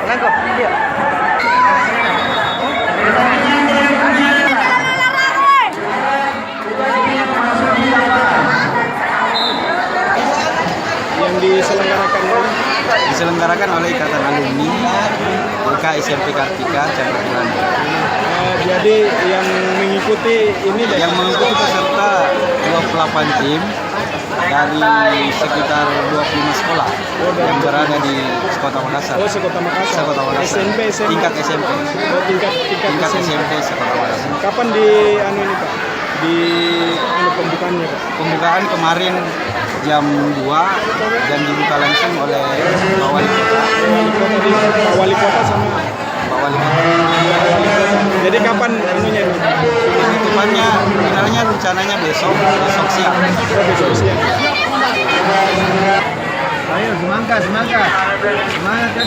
Nangkep, iya. Yang diselenggarakan oleh Ikatan Alumni IK SMP Kartika Cabang Belanda. Jadi yang mengikuti ini Yang mengikuti peserta 28 tim dari sekitar 25 sekolah yang berada di Kota Makassar. Oh, Sekota Makassar. Sekota Makassar. SMP. Tingkat SMP. Oh, tingkat SMP Sekota Makassar. Kapan di ini Pak? Di pembukaannya Pak? Pembukaan kemarin jam 2 dan dibuka langsung oleh Pak Wali Kota. Pak Wali Kota sama Pak Wali Kota. Jadi kapan anunya ini? Penutupannya finalnya rencananya besok siang. Besok siang. Ayo semangat. Semangat kan.